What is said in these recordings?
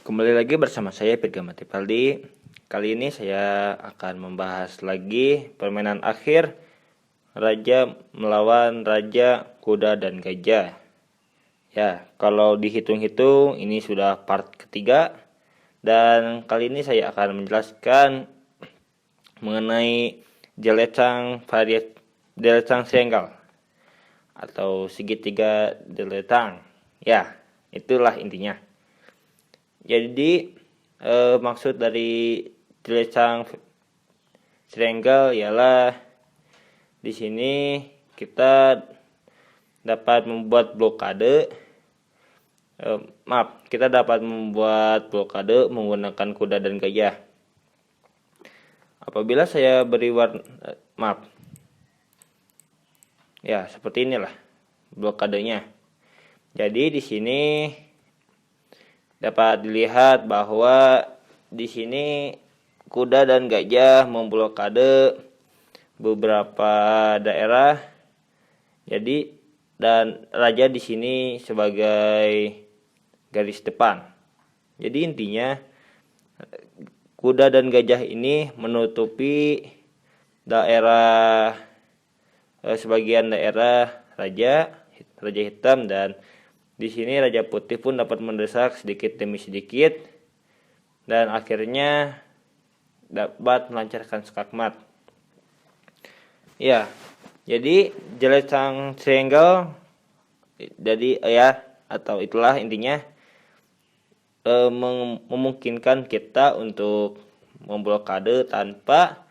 Kembali lagi bersama saya Pirga Matipaldi. Kali ini saya akan membahas lagi permainan akhir Raja melawan Raja, Kuda, dan Gajah. Ya, kalau dihitung-hitung ini sudah part ketiga. Dan kali ini saya akan menjelaskan mengenai Delecang Senggal atau segitiga Deletang. Ya, itulah intinya. Jadi maksud dari Delecang Triangle ialah di sini kita dapat membuat blokade. Kita dapat membuat blokade menggunakan kuda dan gajah. Apabila saya beri ya seperti inilah blokadenya. Jadi di sini dapat dilihat bahwa di sini kuda dan gajah memblokade beberapa daerah. Jadi dan raja di sini sebagai garis depan. Jadi intinya kuda dan gajah ini menutupi daerah sebagian daerah raja hitam, dan di sini Raja Putih pun dapat mendesak sedikit demi sedikit dan akhirnya dapat melancarkan skakmat. Ya, jadi Delecang Triangle jadi atau itulah intinya memungkinkan kita untuk memblokade tanpa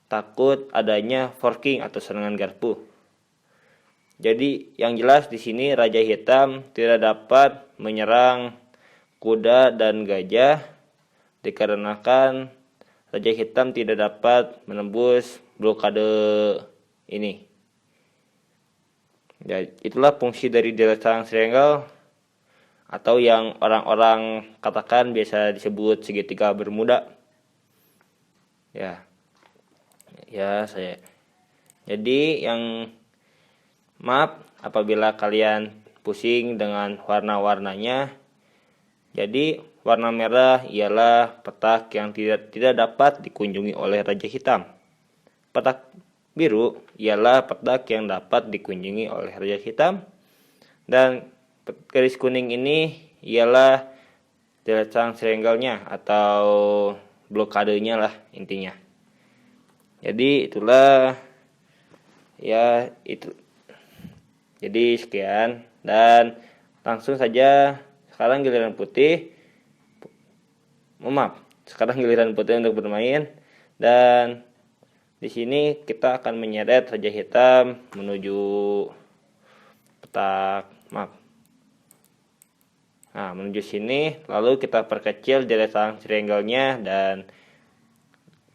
takut adanya forking atau serangan garpu. Jadi yang jelas di sini Raja Hitam tidak dapat menyerang kuda dan gajah dikarenakan Raja Hitam tidak dapat menembus blokade ini. Ya, itulah fungsi dari Delecang Triangle atau yang orang-orang katakan biasa disebut segitiga Bermuda. Saya. Jadi maaf apabila kalian pusing dengan warna-warnanya. Jadi warna merah ialah petak yang tidak dapat dikunjungi oleh Raja Hitam. Petak biru ialah petak yang dapat dikunjungi oleh Raja Hitam. Dan garis kuning ini ialah Delecang Triangle-nya atau blokadenya lah intinya. Jadi itulah itu. Jadi sekian dan langsung saja sekarang giliran putih untuk bermain, dan di sini kita akan menyeret Raja Hitam menuju petak menuju sini, lalu kita perkecil Delecang Triangle-nya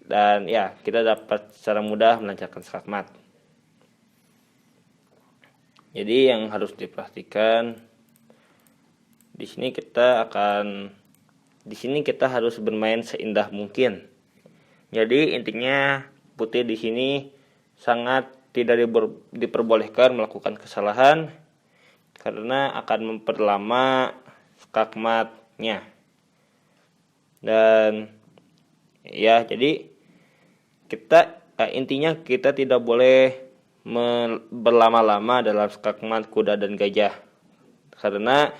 dan kita dapat secara mudah melancarkan skakmat. Jadi yang harus diperhatikan di sini kita harus bermain seindah mungkin. Jadi intinya putih di sini sangat tidak diperbolehkan melakukan kesalahan karena akan memperlama skakmatnya. Dan jadi intinya kita tidak boleh berlama-lama dalam skakmat kuda dan gajah karena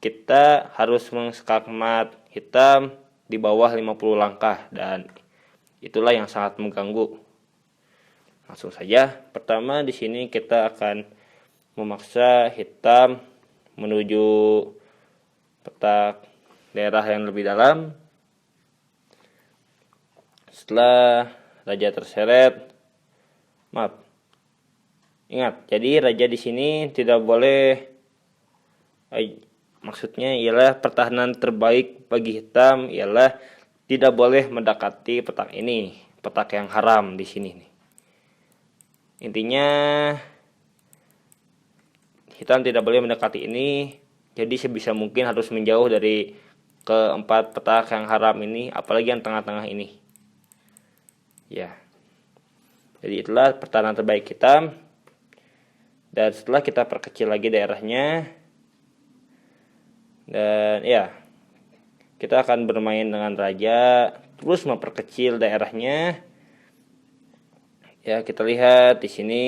kita harus mengskakmat hitam di bawah 50 langkah dan itulah yang sangat mengganggu. Langsung saja, pertama di sini kita akan memaksa hitam menuju petak daerah yang lebih dalam. Setelah raja terseret, ingat, jadi raja di sini tidak boleh, maksudnya ialah pertahanan terbaik bagi hitam ialah tidak boleh mendekati petak ini, petak yang haram di sini nih. Intinya hitam tidak boleh mendekati ini, jadi sebisa mungkin harus menjauh dari keempat petak yang haram ini, apalagi yang tengah-tengah ini. Ya. Jadi itulah pertahanan terbaik hitam. Dan setelah kita perkecil lagi daerahnya, dan kita akan bermain dengan raja, terus memperkecil daerahnya. Ya, kita lihat di sini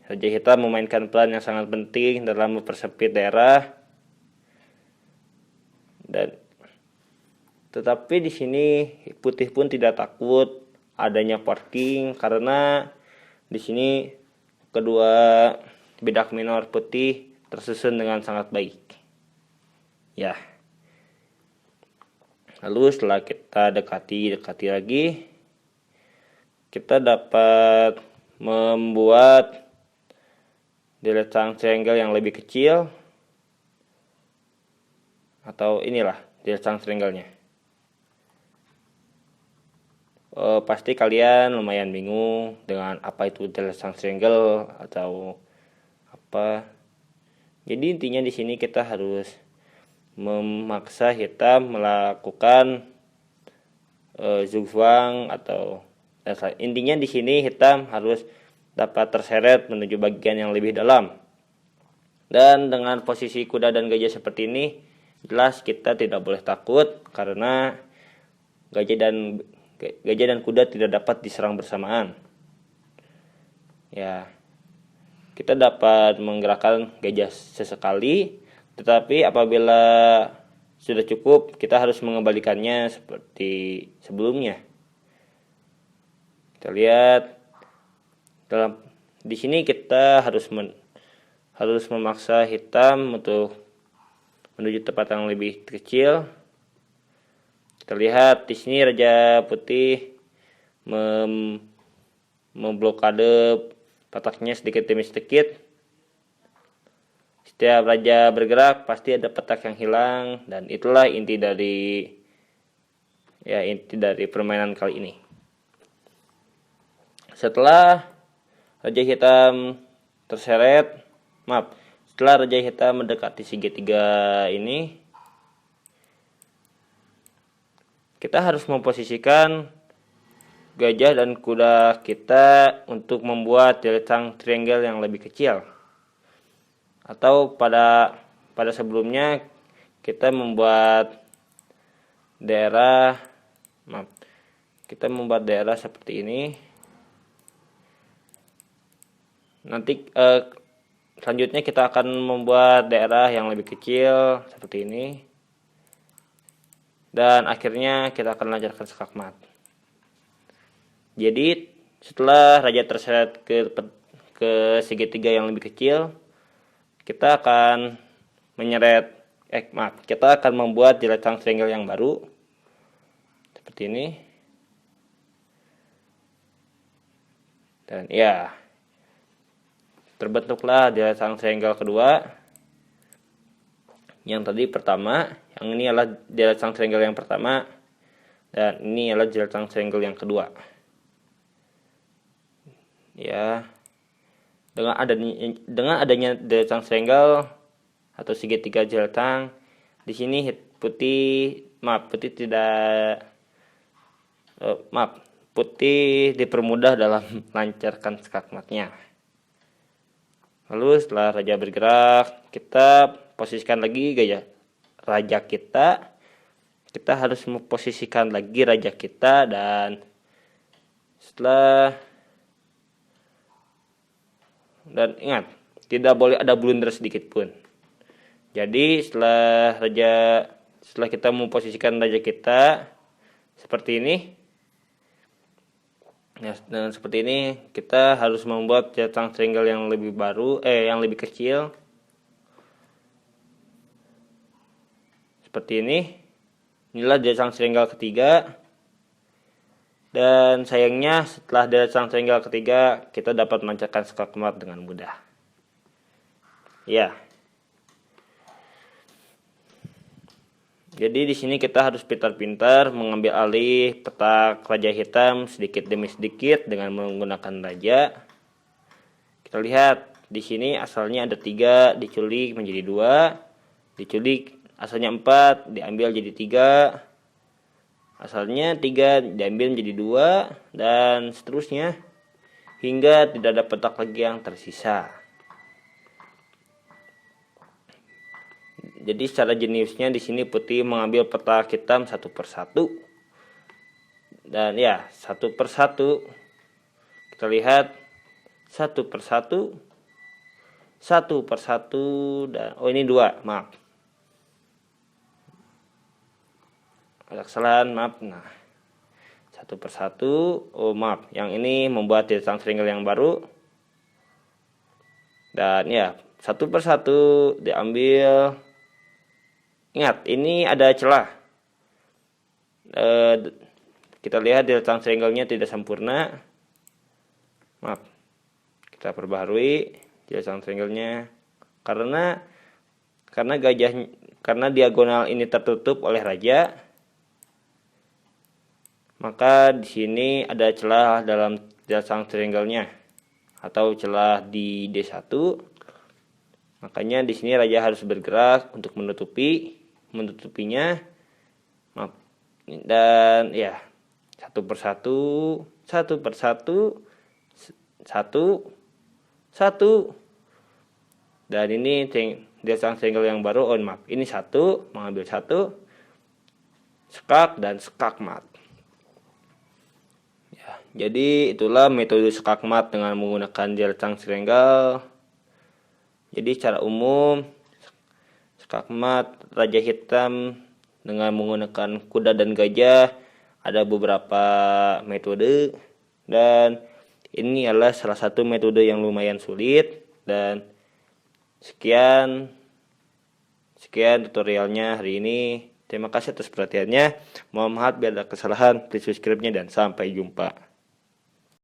Raja Hitam memainkan peran yang sangat penting dalam mempersempit daerah. Dan tetapi di sini Putih pun tidak takut adanya parking, karena di sini kedua bidak minor Putih tersusun dengan sangat baik. Ya. Lalu setelah kita dekati lagi, kita dapat membuat deretan triangle yang lebih kecil, atau inilah deretan triangle-nya. Pasti kalian lumayan bingung dengan apa itu deretan triangle atau apa. Jadi intinya di sini kita harus memaksa hitam melakukan zugzwang, atau intinya di sini hitam harus dapat terseret menuju bagian yang lebih dalam. Dan dengan posisi kuda dan gajah seperti ini, jelas kita tidak boleh takut karena gajah dan kuda tidak dapat diserang bersamaan. Ya, kita dapat menggerakkan gajah sesekali, tetapi apabila sudah cukup, kita harus mengembalikannya seperti sebelumnya. Kita lihat di sini kita harus memaksa hitam untuk menuju tempat yang lebih kecil. Kita lihat di sini Raja Putih memblokade petaknya sedikit demi sedikit. Setiap raja bergerak pasti ada petak yang hilang, dan itulah inti dari permainan kali ini. Setelah Raja Hitam setelah Raja Hitam mendekati segitiga ini, kita harus memposisikan gajah dan kuda kita untuk membuat deretan triangle yang lebih kecil. Atau pada sebelumnya kita membuat daerah seperti ini. Nanti selanjutnya kita akan membuat daerah yang lebih kecil seperti ini. Dan akhirnya kita akan lancarkan skakmat. Jadi setelah raja terseret ke segitiga yang lebih kecil, kita akan membuat deretan triangle yang baru seperti ini. Dan ya, terbentuklah deretan triangle kedua. Yang tadi pertama, yang ini adalah deretan triangle yang pertama, dan ini adalah deretan triangle yang kedua. Ya, dengan adanya deretan triangle atau segitiga deretan, di sini Putih dipermudah dalam melancarkan skakmatnya. Lalu setelah raja bergerak, kita posisikan lagi gajah raja kita. Kita harus memposisikan lagi raja kita, dan ingat, tidak boleh ada blunder sedikit pun. Jadi setelah kita memposisikan raja kita seperti ini, ya, dan seperti ini kita harus membuat deretan triangle yang lebih kecil. Seperti ini. Inilah deretan triangle ketiga. Dan sayangnya setelah deretan triangle ketiga, kita dapat melancarkan skakmat dengan mudah. Ya. Jadi di sini kita harus pintar-pintar mengambil alih petak raja hitam sedikit demi sedikit dengan menggunakan raja. Kita lihat di sini asalnya ada 3, diculik menjadi 2, diculik asalnya 4, diambil jadi 3. Asalnya 3 diambil menjadi 2, dan seterusnya hingga tidak ada petak lagi yang tersisa. Jadi secara jeniusnya di sini putih mengambil peta hitam satu persatu. Dan ya, satu persatu kita lihat satu persatu, dan oh ini dua, maaf. Ada kesalahan, maaf. Nah, satu persatu, oh maaf, yang ini membuat desain triangle yang baru. Dan ya, satu persatu diambil. Ingat, ini ada celah. Kita lihat desain triangle-nya tidak sempurna. Maaf, kita perbaharui desain triangle-nya karena diagonal ini tertutup oleh raja, maka di sini ada celah dalam desain triangle-nya atau celah di D1. Makanya di sini raja harus bergerak untuk menutupinya. Maaf. Dan ya, satu persatu, dan ini desain triangle yang baru. Oh maaf, ini satu, mengambil satu, skak dan skakmat. Ya, jadi itulah metode skakmat dengan menggunakan desain triangle. Jadi secara umum skakmat raja hitam dengan menggunakan kuda dan gajah ada beberapa metode, dan ini adalah salah satu metode yang lumayan sulit. Dan sekian tutorialnya hari ini. Terima kasih atas perhatiannya. Mohon maaf bila ada kesalahan. Please subscribe-nya dan sampai jumpa.